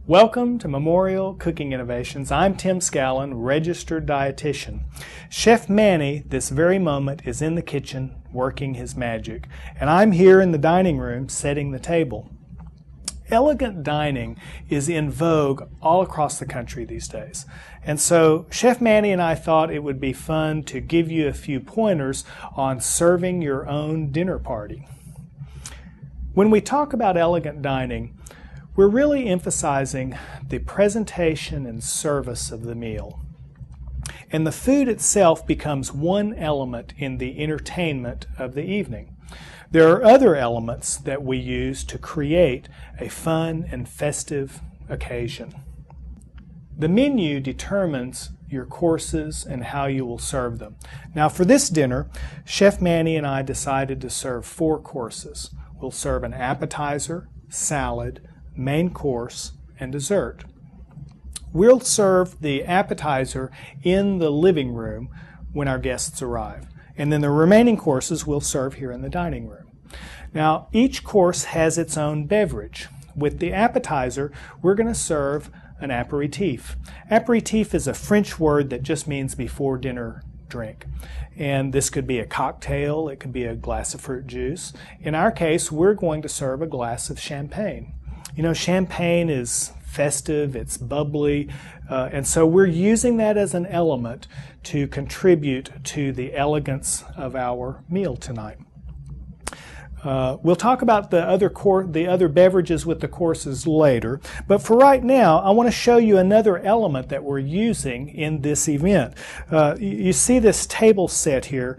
Welcome to Memorial Cooking Innovations. I'm Tim Scallon, registered dietitian. Chef Manny, this very moment, is in the kitchen working his magic, and I'm here in the dining room setting the table. Elegant dining is in vogue all across the country these days. And so Chef Manny and I thought it would be fun to give you a few pointers on serving your own dinner party. When we talk about elegant dining, we're really emphasizing the presentation and service of the meal. And the food itself becomes one element in the entertainment of the evening. There are other elements that we use to create a fun and festive occasion. The menu determines your courses and how you will serve them. Now for this dinner, Chef Manny and I decided to serve 4 courses. We'll serve an appetizer, salad, main course, and dessert. We'll serve the appetizer in the living room when our guests arrive, and then the remaining courses we'll serve here in the dining room. Now, each course has its own beverage. With the appetizer, we're going to serve an aperitif. Aperitif is a French word that just means before dinner drink. And this could be a cocktail, it could be a glass of fruit juice. In our case, we're going to serve a glass of champagne. You know, champagne is festive, it's bubbly, and so we're using that as an element to contribute to the elegance of our meal tonight. We'll talk about the other beverages with the courses later, but for right now, I want to show you another element that we're using in this event. You see this table set here.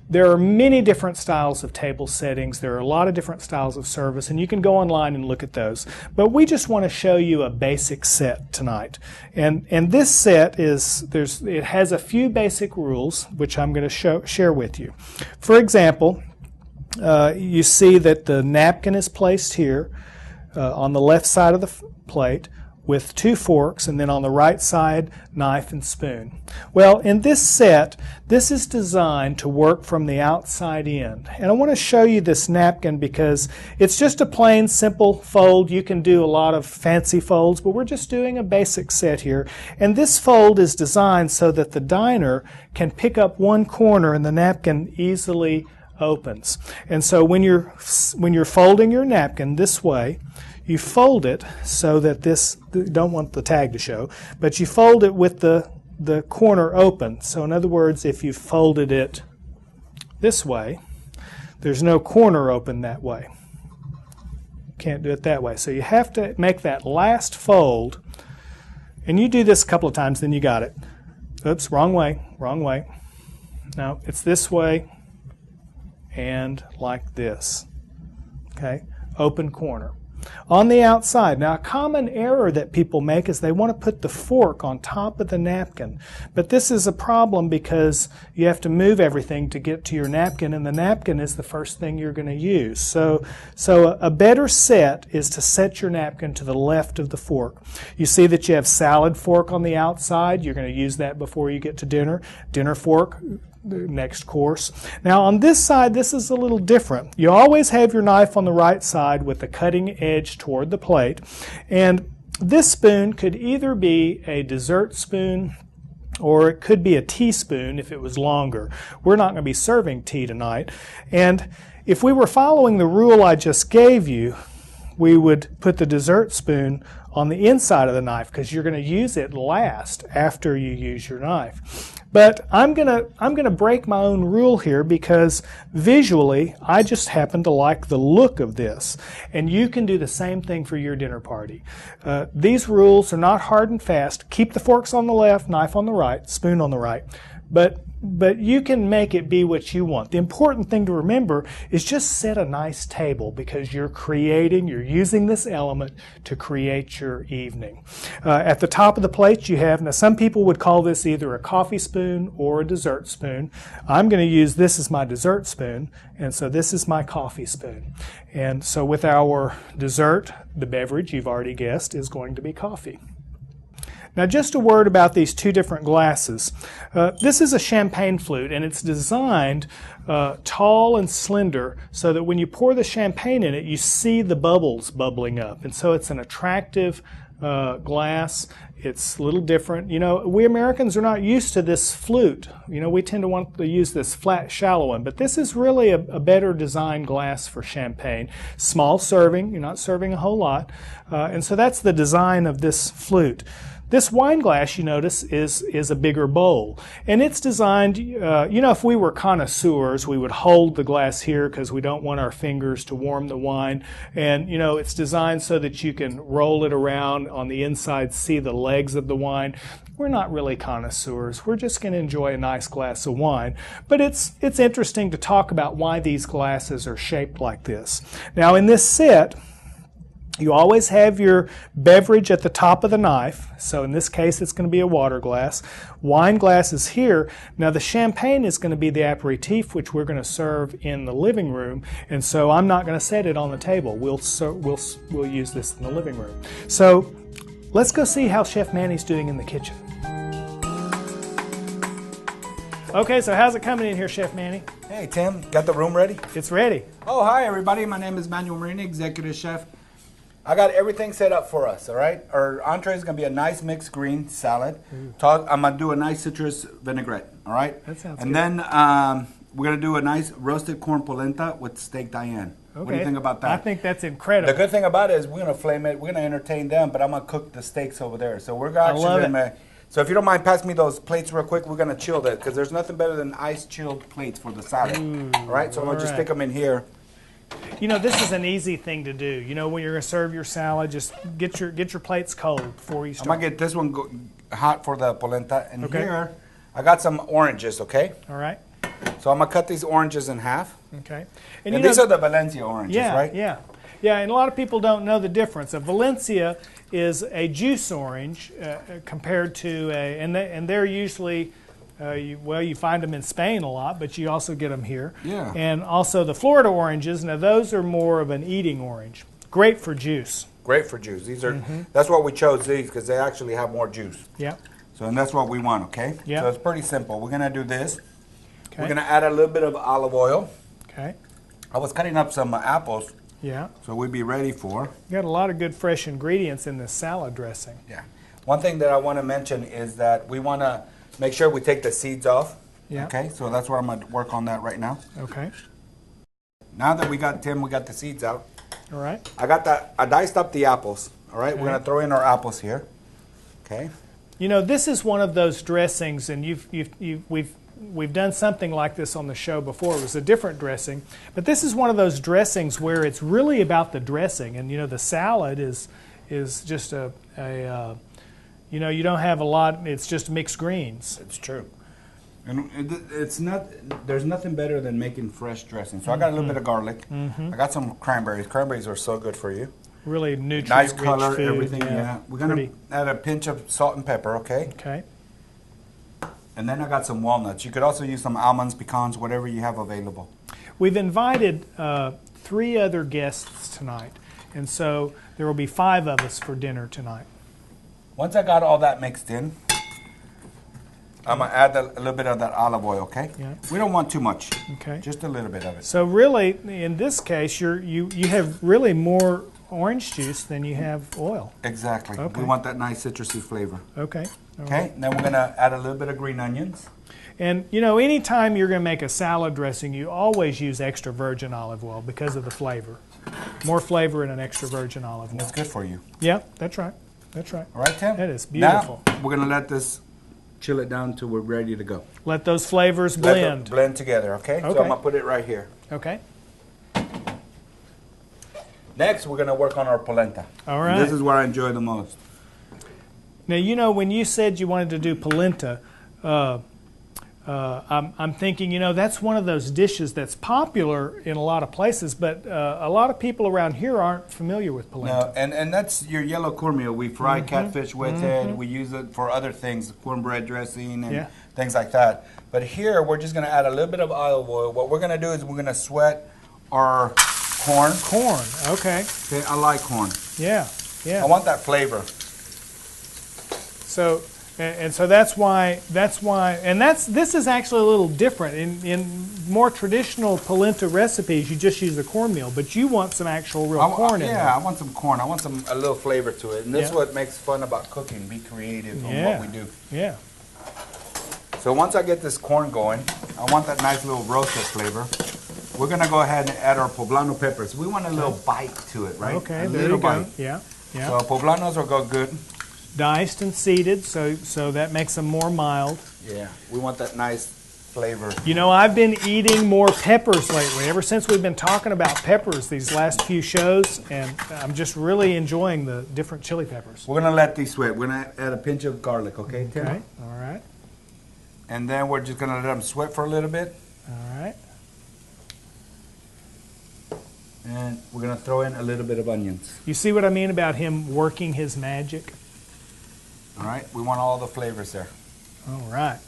There are many different styles of table settings. There are a lot of different styles of service, and you can go online and look at those. But we just want to show you a basic set tonight. And this set it has a few basic rules, which I'm going to share with you. For example, you see that the napkin is placed here on the left side of the plate, with 2 forks, and then on the right side, knife and spoon. Well, in this set, this is designed to work from the outside in. And I want to show you this napkin because it's just a plain, simple fold. You can do a lot of fancy folds, but we're just doing a basic set here. And this fold is designed so that the diner can pick up one corner and the napkin easily opens. And so when you're folding your napkin this way, you fold it so that don't want the tag to show, but you fold it with the corner open. So in other words, if you folded it this way, there's no corner open that way. Can't do it that way. So you have to make that last fold, and you do this a couple of times, then you got it. Oops, wrong way. No, it's this way and like this. Okay, open corner. On the outside, now a common error that people make is they want to put the fork on top of the napkin. But this is a problem because you have to move everything to get to your napkin, and the napkin is the first thing you're going to use. So a better set is to set your napkin to the left of the fork. You see that you have salad fork on the outside. You're going to use that before you get to dinner. Dinner fork, the next course. Now on this side, this is a little different. You always have your knife on the right side with the cutting edge toward the plate, and this spoon could either be a dessert spoon or it could be a teaspoon if it was longer. We're not going to be serving tea tonight, and if we were following the rule I just gave you, we would put the dessert spoon on the inside of the knife because you're going to use it last after you use your knife. But I'm gonna break my own rule here because visually I just happen to like the look of this, and you can do the same thing for your dinner party. These rules are not hard and fast. Keep the forks on the left, knife on the right, spoon on the right, but you can make it be what you want. The important thing to remember is just set a nice table because you're using this element to create your evening. At the top of the plate you have, now some people would call this either a coffee spoon or a dessert spoon. I'm going to use this as my dessert spoon, and so this is my coffee spoon. And so with our dessert, the beverage, you've already guessed, is going to be coffee. Now just a word about these two different glasses. This is a champagne flute, and it's designed tall and slender so that when you pour the champagne in it, you see the bubbles bubbling up. And so it's an attractive glass. It's a little different. You know, we Americans are not used to this flute. You know, we tend to want to use this flat, shallow one. But this is really a better designed glass for champagne. Small serving. You're not serving a whole lot. And so that's the design of this flute. This wine glass, you notice, is a bigger bowl. And it's designed, you know, if we were connoisseurs, we would hold the glass here because we don't want our fingers to warm the wine. And, you know, it's designed so that you can roll it around on the inside, see the legs of the wine. We're not really connoisseurs. We're just going to enjoy a nice glass of wine. But it's interesting to talk about why these glasses are shaped like this. Now, in this set, you always have your beverage at the top of the knife. So in this case, it's going to be a water glass. Wine glass is here. Now the champagne is going to be the aperitif, which we're going to serve in the living room. And so I'm not going to set it on the table. We'll use this in the living room. So let's go see how Chef Manny's doing in the kitchen. Okay, so how's it coming in here, Chef Manny? Hey, Tim. Got the room ready? It's ready. Oh, hi, everybody. My name is Manuel Marini, Executive Chef. I got everything set up for us, all right? Our entree is going to be a nice mixed green salad. I'm going to do a nice citrus vinaigrette, all right? That sounds and good. Then we're going to do a nice roasted corn polenta with steak Diane. Okay. What do you think about that? I think that's incredible. The good thing about it is we're going to flame it. We're going to entertain them, but I'm going to cook the steaks over there. So we're actually going to... So if you don't mind, pass me those plates real quick. We're going to chill that because there's nothing better than ice-chilled plates for the salad. All right? So I'm going to just stick them in here. You know, this is an easy thing to do. You know, when you're going to serve your salad, just get your plates cold before you start. I'm going to get this one hot for the polenta. And Okay. here, I got some oranges, okay? All right. So I'm going to cut these oranges in half. Okay. And these are the Valencia oranges, right? Yeah. Yeah, and a lot of people don't know the difference. A Valencia is a juice orange compared to a, and they're usually... you find them in Spain a lot, but you also get them here. Yeah. And also the Florida oranges. Now those are more of an eating orange. Great for juice. Great for juice. These are. That's why we chose these because they actually have more juice. Yeah. So and that's what we want, okay? Yeah. So it's pretty simple. We're gonna do this. Okay. We're gonna add a little bit of olive oil. Okay. I was cutting up some apples, Yeah. so we'd be ready for. You got a lot of good fresh ingredients in this salad dressing. Yeah. One thing that I want to mention is that we want to make sure we take the seeds off. Yeah. Okay, so that's where I'm going to work on that right now. Okay. Now that we got the seeds out, All right. I diced up the apples. All right, Okay. we're going to throw in our apples here. Okay. You know, this is one of those dressings, and we've done something like this on the show before. It was a different dressing, but this is one of those dressings where it's really about the dressing, and you know, the salad is just you know, you don't have a lot. It's just mixed greens. It's true. And it's not. There's nothing better than making fresh dressing. So I got a little bit of garlic. I got some cranberries. Cranberries are so good for you. Really nutrient-rich Nice color, food. everything. Yeah. We're gonna add a pinch of salt and pepper. Okay. Okay. And then I got some walnuts. You could also use some almonds, pecans, whatever you have available. We've invited 3 other guests tonight, and so there will be 5 of us for dinner tonight. Once I got all that mixed in, I'm going to add a little bit of that olive oil, okay? Yeah. We don't want too much. Okay. Just a little bit of it. So really, in this case, you have really more orange juice than you have oil. Exactly. Okay. We want that nice citrusy flavor. Okay. All Okay, right. then we're going to add a little bit of green onions. And you know, anytime you're going to make a salad dressing, you always use extra virgin olive oil because of the flavor. More flavor in an extra virgin olive oil. That's good for you. Yeah, that's right. That's right. All right, Tim? That is beautiful. Now, we're going to let this chill it down until we're ready to go. Let those flavors Let blend. them blend together, okay? So I'm going to put it right here. Okay. Next, we're going to work on our polenta. All right. And this is what I enjoy the most. Now, you know, when you said you wanted to do polenta, I'm thinking, you know, that's one of those dishes that's popular in a lot of places, but a lot of people around here aren't familiar with polenta. No, and that's your yellow cornmeal. We fry catfish with it. We use it for other things, cornbread dressing and things like that. But here, we're just going to add a little bit of olive oil. What we're going to do is we're going to sweat our corn. Corn, okay. Okay, I like corn. Yeah, yeah. I want that flavor. So and so this is actually a little different. In more traditional polenta recipes, you just use the cornmeal, but you want some actual real corn in there. Yeah, I want some corn. I want a little flavor to it, and this is what makes fun about cooking. Be creative on what we do. Yeah. So once I get this corn going, I want that nice little roasted flavor. We're gonna go ahead and add our poblano peppers. We want a little bite to it, right? Okay, there you go. Yeah, yeah. So poblanos will go good. Diced and seeded, so that makes them more mild. Yeah, we want that nice flavor. You know, I've been eating more peppers lately, ever since we've been talking about peppers these last few shows, and I'm just really enjoying the different chili peppers. We're gonna let these sweat. We're gonna add a pinch of garlic, okay, Tim? Okay, all right. And then we're just gonna let them sweat for a little bit. All right. And we're gonna throw in a little bit of onions. You see what I mean about him working his magic? All right, we want all the flavors there. All right.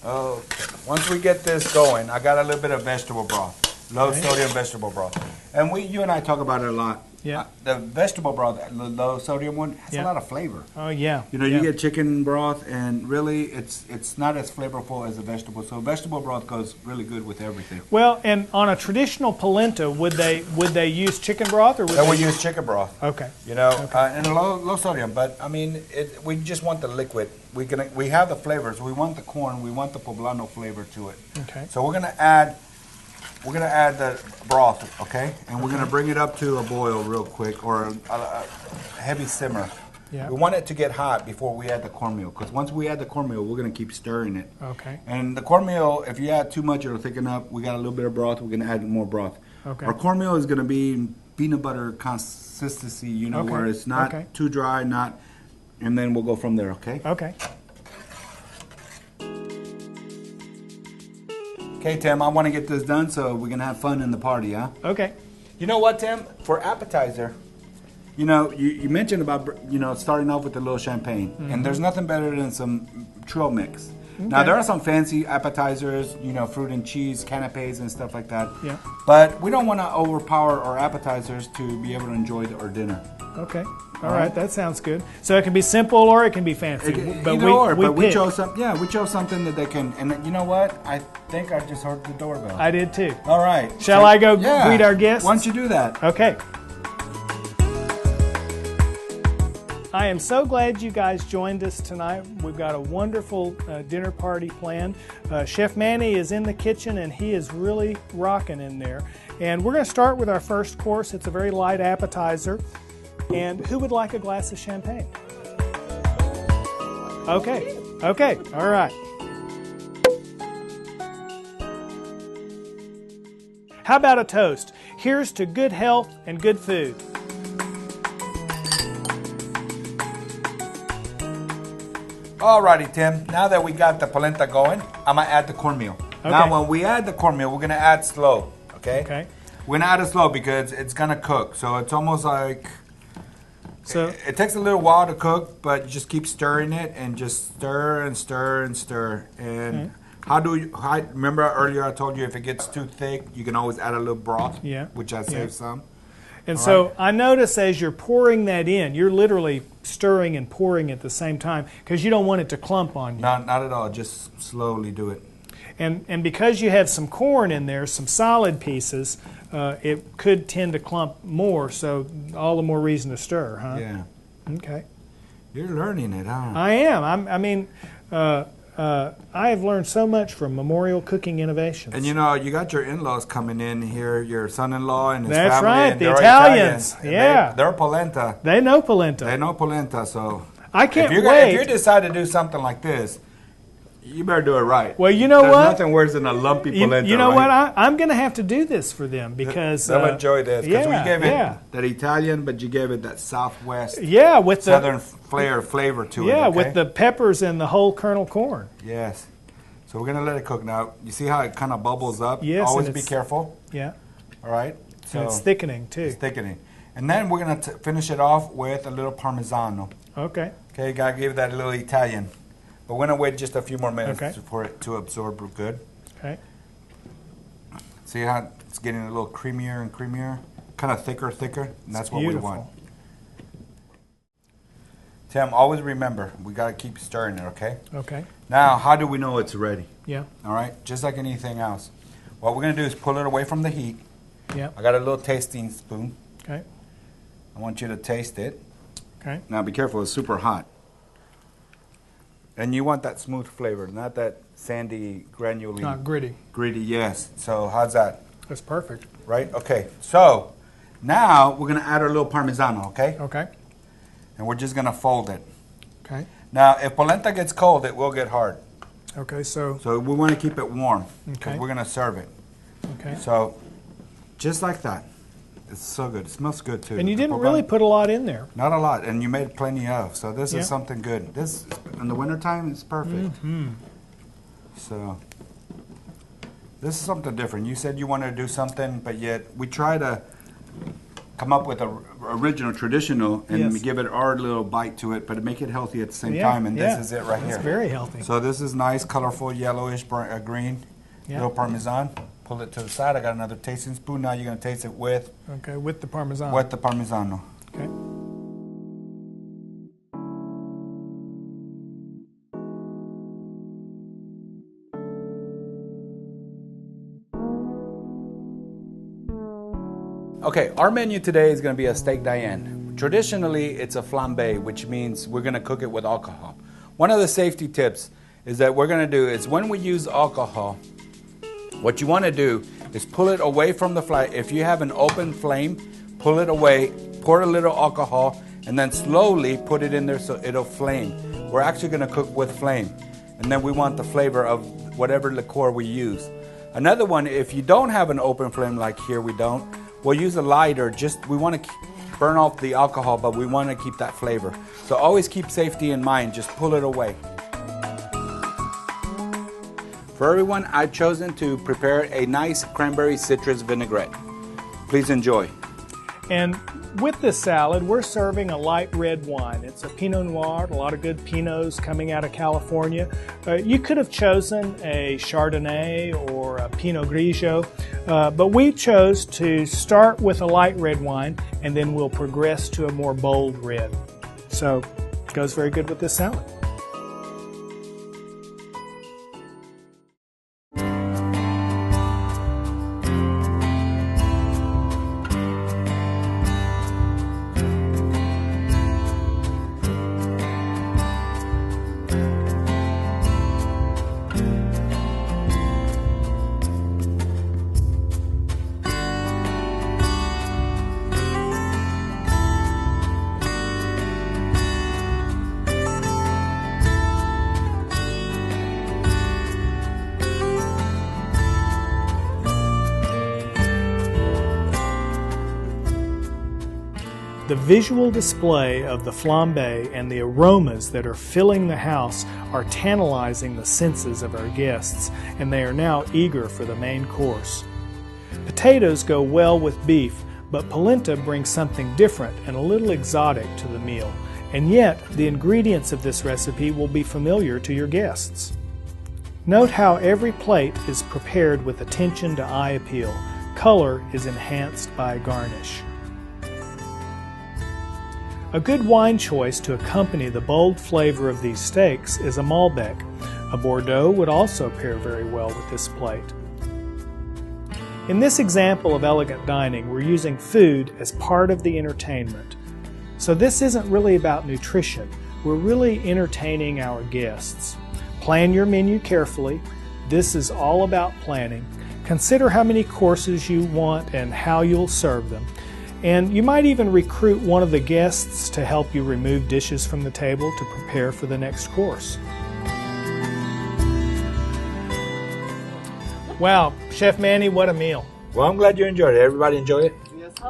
Okay. Once we get this going, I got a little bit of vegetable broth, low sodium vegetable broth, and you and I talk about it a lot. Yeah. The vegetable broth, the low sodium one, has a lot of flavor. Oh yeah. You know, you get chicken broth, and really, it's not as flavorful as the vegetable. So vegetable broth goes really good with everything. Well, and on a traditional polenta, would they use chicken broth or would they use chicken broth? Okay. You know, and a low sodium, but I mean, we just want the liquid. We have the flavors. We want the corn. We want the poblano flavor to it. Okay. So we're gonna add the broth, okay? And we're gonna bring it up to a boil real quick, or a heavy simmer. Yeah. We want it to get hot before we add the cornmeal, because once we add the cornmeal, we're gonna keep stirring it. Okay. And the cornmeal, if you add too much, it'll thicken up. We got a little bit of broth. We're gonna add more broth. Okay. Our cornmeal is gonna be peanut butter consistency, you know, where it's not too dry, and then we'll go from there, okay? Okay. Okay, Tim, I want to get this done so we can have fun in the party, huh? Okay. You know what, Tim? For appetizer, you know, you mentioned about, you know, starting off with a little champagne. And there's nothing better than some trail mix. Okay. Now, there are some fancy appetizers, you know, fruit and cheese, canapes and stuff like that. Yeah. But we don't want to overpower our appetizers to be able to enjoy our dinner. Okay. All right, that sounds good. So it can be simple or it can be fancy. We chose something. Yeah, we chose something that they can. And you know what? I think I just heard the doorbell. I did too. All right. Shall I go greet our guests? Why don't you do that? Okay. I am so glad you guys joined us tonight. We've got a wonderful dinner party planned. Chef Manny is in the kitchen and he is really rocking in there. And we're going to start with our first course. It's a very light appetizer. And who would like a glass of champagne? Okay, all right. How about a toast? Here's to good health and good food. Alrighty, Tim. Now that we got the polenta going, I'm gonna add the cornmeal. Okay. Now, when we add the cornmeal, we're gonna add slow. Okay. Okay. We're gonna add it slow because it's gonna cook. So it's almost like. So it takes a little while to cook, but you just keep stirring it and just stir and stir and stir. And remember earlier I told you if it gets too thick, you can always add a little broth, which I saved some. And so I notice as you're pouring that in, you're literally stirring and pouring at the same time because you don't want it to clump on you. Not at all. Just slowly do it. And because you have some corn in there, some solid pieces, it could tend to clump more, so all the more reason to stir, huh? Yeah. Okay. You're learning it, huh? I am. I have learned so much from Memorial Cooking Innovations. And you know, you got your in-laws coming in here, your son-in-law and his family. That's right, and the Italians. Yeah. They're polenta. They know polenta. They know polenta, so I can't wait. If you decide to do something like this, you better do it right. Well, you know There's what? There's nothing worse than a lumpy polenta. You know what? I'm going to have to do this for them because they'll enjoy this. Because we gave it that Italian, but you gave it that Southwest, with Southern flavor to it. Yeah, with the peppers and the whole kernel corn. Yes. So we're going to let it cook now. You see how it kind of bubbles up? Yes. Always be careful. Yeah. All right. So and it's thickening too. It's thickening, and then we're going to finish it off with a little Parmigiano. Okay. Okay, got to give that a little Italian. But we're going to wait just a few more minutes for it to absorb good. Okay. See how it's getting a little creamier and creamier? Kind of thicker. And that's what we want. Tim, always remember, we got to keep stirring it, okay? Okay. Now, how do we know it's ready? Yeah. All right, just like anything else. What we're going to do is pull it away from the heat. Yeah. I got a little tasting spoon. Okay. I want you to taste it. Okay. Now, be careful, it's super hot. And you want that smooth flavor, not that sandy, granular. Not gritty. Gritty, yes. So, how's that? That's perfect. Right? Okay. So, now we're going to add our little Parmesano, okay? Okay. And we're just going to fold it. Okay. Now, if polenta gets cold, it will get hard. Okay, so we want to keep it warm because Okay. we're going to serve it. okay. So, just like that. It's so good. It smells good, too. And you didn't really put a lot in there. Not a lot, and you made plenty of. So this Yeah. is something good. This, in the wintertime, it's perfect. Mm-hmm. So, this is something different. You said you wanted to do something, but yet we try to come up with a original, traditional, and Yes. give it our little bite to it, but make it healthy at the same Yeah, time. And yeah. this is it right here. It's very healthy. So this is nice, colorful, yellowish, green, Yeah. little Parmesan. Pull it to the side. I got another tasting spoon. Now you're going to taste it with Okay, with the Parmesan. the Parmesano. Okay. Okay, our menu today is going to be a steak Diane. Traditionally, it's a flambe, which means we're going to cook it with alcohol. One of the safety tips is that we're going to do is when we use alcohol, what you want to do is pull it away from the flame. If you have an open flame, pull it away, pour a little alcohol, and then slowly put it in there so it'll flame. We're actually going to cook with flame, and then we want the flavor of whatever liqueur we use. Another one, if you don't have an open flame like here we don't, we'll use a lighter. We want to burn off the alcohol, but we want to keep that flavor. So always keep safety in mind. Just pull it away. For everyone, I've chosen to prepare a nice cranberry citrus vinaigrette. Please enjoy. And with this salad, we're serving a light red wine. It's a Pinot Noir, a lot of good Pinots coming out of California. You could have chosen a Chardonnay or a Pinot Grigio, but we chose to start with a light red wine, and then we'll progress to a more bold red. So it goes very good with this salad. The visual display of the flambe and the aromas that are filling the house are tantalizing the senses of our guests, and they are now eager for the main course. Potatoes go well with beef, but polenta brings something different and a little exotic to the meal, and yet the ingredients of this recipe will be familiar to your guests. Note how every plate is prepared with attention to eye appeal. Color is enhanced by garnish. A good wine choice to accompany the bold flavor of these steaks is a Malbec. A Bordeaux would also pair very well with this plate. In this example of elegant dining, we're using food as part of the entertainment. So this isn't really about nutrition. We're really entertaining our guests. Plan your menu carefully. This is all about planning. Consider how many courses you want and how you'll serve them. And you might even recruit one of the guests to help you remove dishes from the table to prepare for the next course. Wow, Chef Manny, what a meal. Well, I'm glad you enjoyed it. Everybody enjoy it?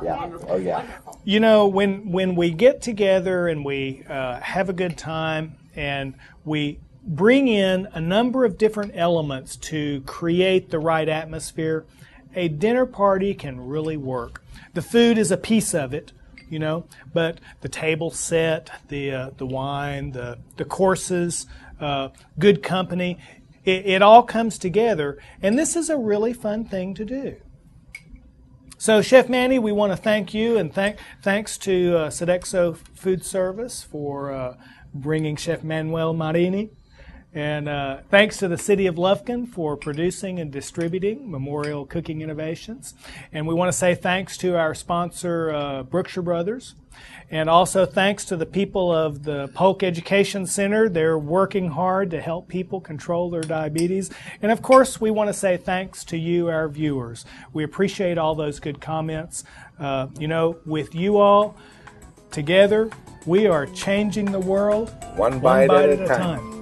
Yeah. Oh, yeah. You know, when we get together and we have a good time and we bring in a number of different elements to create the right atmosphere, a dinner party can really work. The food is a piece of it, you know, but the table set, the wine, the courses, good company, it all comes together, and this is a really fun thing to do. So, Chef Manny, we want to thank you, and thanks to Sodexo Food Service for bringing Chef Manuel Marini. And thanks to the City of Lufkin for producing and distributing Memorial Cooking Innovations. And we want to say thanks to our sponsor, Brookshire Brothers. And also thanks to the people of the Polk Education Center. They're working hard to help people control their diabetes. And of course, we want to say thanks to you, our viewers. We appreciate all those good comments. With you all together, we are changing the world one bite at a time.